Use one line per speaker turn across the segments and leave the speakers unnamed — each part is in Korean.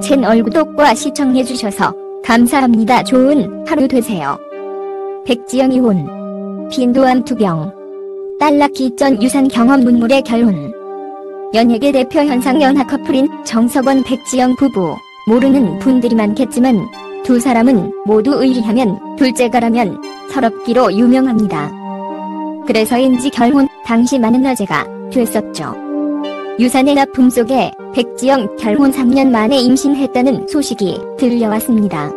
채널 구독과 시청해주셔서 감사합니다. 좋은 하루 되세요. 백지영 이혼. 빈도암 투병. 딸 낳기 전 유산 경험 눈물의 결혼. 연예계 대표 현상 연하 커플인 정석원 백지영 부부. 모르는 분들이 많겠지만 두 사람은 모두 의리하면 둘째가라면 서럽기로 유명합니다. 그래서인지 결혼 당시 많은 화제가 됐었죠. 유산의 납품 속에 백지영 결혼 3년 만에 임신했다는 소식이 들려왔습니다.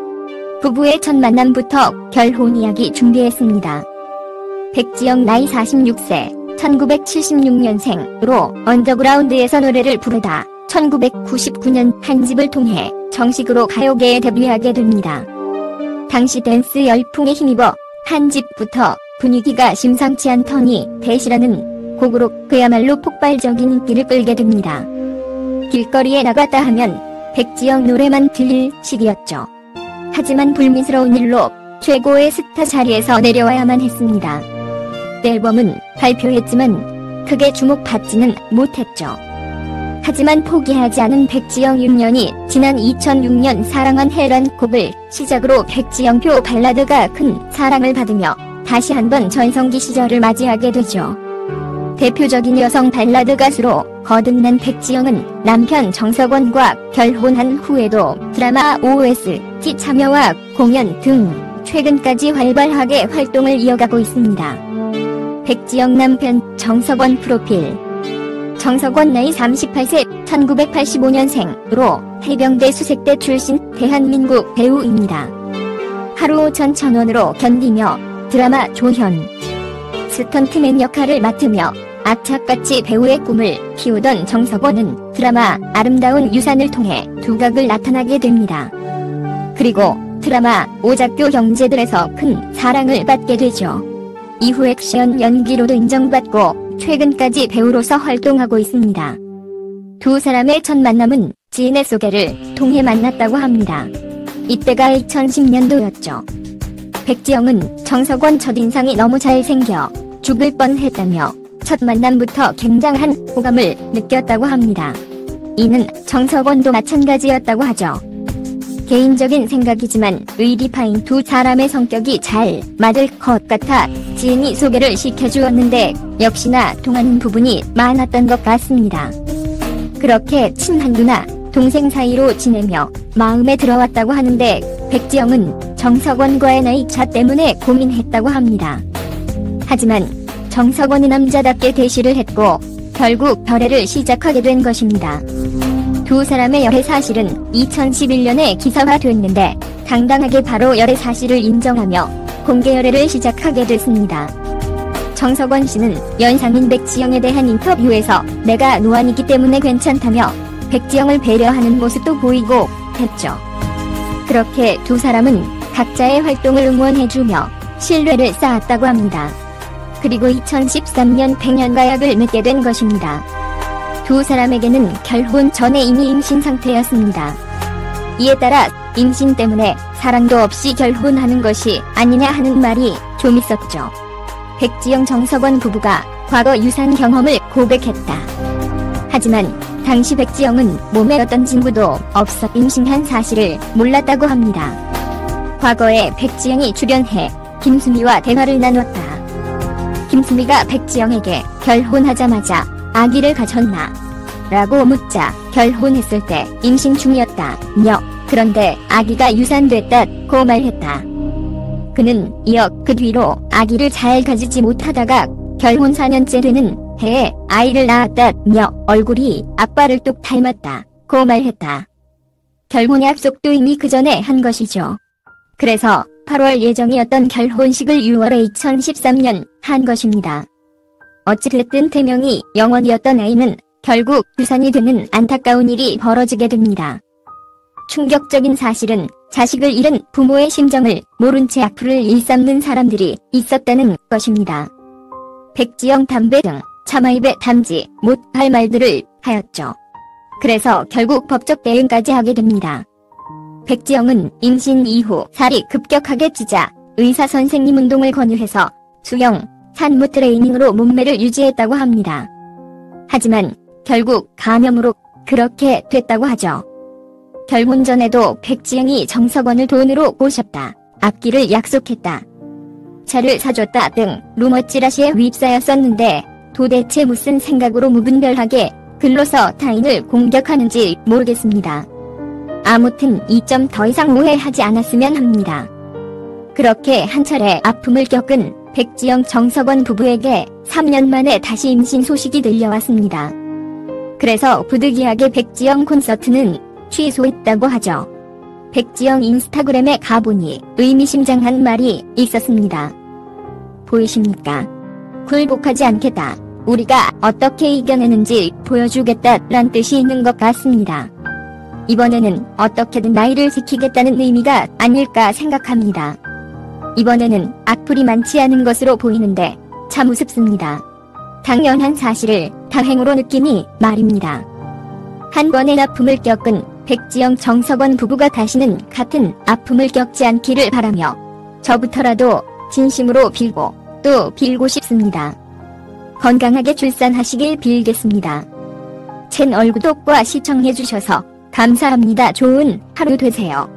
부부의 첫 만남부터 결혼 이야기 준비했습니다. 백지영 나이 46세, 1976년생으로 언더그라운드에서 노래를 부르다 1999년 한 집을 통해 정식으로 가요계에 데뷔하게 됩니다. 당시 댄스 열풍에 힘입어 한 집부터 분위기가 심상치 않더니 대시라는 곡으로 그야말로 폭발적인 인기를 끌게 됩니다. 길거리에 나갔다 하면 백지영 노래만 들릴 시기였죠. 하지만 불미스러운 일로 최고의 스타 자리에서 내려와야만 했습니다. 앨범은 발표했지만 크게 주목받지는 못했죠. 하지만 포기하지 않은 백지영 6년이 지난 2006년 사랑한 해란 곡을 시작으로 백지영표 발라드가 큰 사랑을 받으며 다시 한번 전성기 시절을 맞이하게 되죠. 대표적인 여성 발라드 가수로 거듭난 백지영은 남편 정석원과 결혼한 후에도 드라마 OST 참여와 공연 등 최근까지 활발하게 활동을 이어가고 있습니다. 백지영 남편 정석원 프로필. 정석원 나이 38세, 1985년생으로 해병대 수색대 출신 대한민국 배우입니다. 하루 5,100원으로 견디며 드라마 조현, 스턴트맨 역할을 맡으며 악착같이 배우의 꿈을 키우던 정석원은 드라마 아름다운 유산을 통해 두각을 나타나게 됩니다. 그리고 드라마 오작교 형제들에서 큰 사랑을 받게 되죠. 이후 액션 연기로도 인정받고 최근까지 배우로서 활동하고 있습니다. 두 사람의 첫 만남은 지인의 소개를 통해 만났다고 합니다. 이때가 2010년도였죠. 백지영은 정석원 첫인상이 너무 잘생겨 죽을 뻔했다며 첫 만남부터 굉장한 호감을 느꼈다고 합니다. 이는 정석원도 마찬가지였다고 하죠. 개인적인 생각이지만 의리파인 두 사람의 성격이 잘 맞을 것 같아 지인이 소개를 시켜주었는데 역시나 통하는 부분이 많았던 것 같습니다. 그렇게 친한 누나, 동생 사이로 지내며 마음에 들어왔다고 하는데 백지영은 정석원과의 나이차 때문에 고민했다고 합니다. 하지만 정석원은 남자답게 대시를 했고 결국 결애를 시작하게 된 것입니다. 두 사람의 열애 사실은 2011년에 기사화됐는데 당당하게 바로 열애 사실을 인정하며 공개 열애를 시작하게 됐습니다. 정석원 씨는 연상인 백지영에 대한 인터뷰에서 내가 노안이기 때문에 괜찮다며 백지영을 배려하는 모습도 보이고 했죠. 그렇게 두 사람은 각자의 활동을 응원해주며 신뢰를 쌓았다고 합니다. 그리고 2013년 백년가약을 맺게 된 것입니다. 두 사람에게는 결혼 전에 이미 임신 상태였습니다. 이에 따라 임신 때문에 사랑도 없이 결혼하는 것이 아니냐 하는 말이 좀 있었죠. 백지영 정석원 부부가 과거 유산 경험을 고백했다. 하지만 당시 백지영은 몸에 어떤 징후도 없어 임신한 사실을 몰랐다고 합니다. 과거에 백지영이 출연해 김수미와 대화를 나눴다. 김수미가 백지영에게 결혼하자마자 아기를 가졌나? 라고 묻자 결혼했을 때 임신 중이었다며 그런데 아기가 유산됐다고 말했다. 그는 이어 그 뒤로 아기를 잘 가지지 못하다가 결혼 4년째 되는 해에 아이를 낳았다며 얼굴이 아빠를 뚝 닮았다고 말했다. 결혼 약속도 이미 그 전에 한 것이죠. 그래서 8월 예정이었던 결혼식을 6월에 2013년 한 것입니다. 어찌됐든 태명이 영원이었던 아이는 결국 유산이 되는 안타까운 일이 벌어지게 됩니다. 충격적인 사실은 자식을 잃은 부모의 심정을 모른 채 악플을 일삼는 사람들이 있었다는 것입니다. 백지영 담배 등 차마입에 담지 못할 말들을 하였죠. 그래서 결국 법적 대응까지 하게 됩니다. 백지영은 임신 이후 살이 급격하게 찌자 의사 선생님 운동을 권유해서 수영, 산무 트레이닝으로 몸매를 유지했다고 합니다. 하지만 결국 감염으로 그렇게 됐다고 하죠. 결혼 전에도 백지영이 정석원을 돈으로 꼬셨다. 앞길을 약속했다. 차를 사줬다 등 루머 찌라시에 휩싸였었는데 도대체 무슨 생각으로 무분별하게 글로서 타인을 공격하는지 모르겠습니다. 아무튼 이 점 더 이상 오해하지 않았으면 합니다. 그렇게 한 차례 아픔을 겪은 백지영 정석원 부부에게 3년 만에 다시 임신 소식이 들려왔습니다. 그래서 부득이하게 백지영 콘서트는 취소했다고 하죠. 백지영 인스타그램에 가보니 의미심장한 말이 있었습니다. 보이십니까? 굴복하지 않겠다. 우리가 어떻게 이겨내는지 보여주겠다 란 뜻이 있는 것 같습니다. 이번에는 어떻게든 나이를 지키겠다는 의미가 아닐까 생각합니다. 이번에는 악플이 많지 않은 것으로 보이는데 참 우습습니다. 당연한 사실을 다행으로 느끼니 말입니다. 한 번의 아픔을 겪은 백지영 정석원 부부가 다시는 같은 아픔을 겪지 않기를 바라며 저부터라도 진심으로 빌고 또 빌고 싶습니다. 건강하게 출산하시길 빌겠습니다. 채널 구독과 시청해주셔서 감사합니다. 좋은 하루 되세요.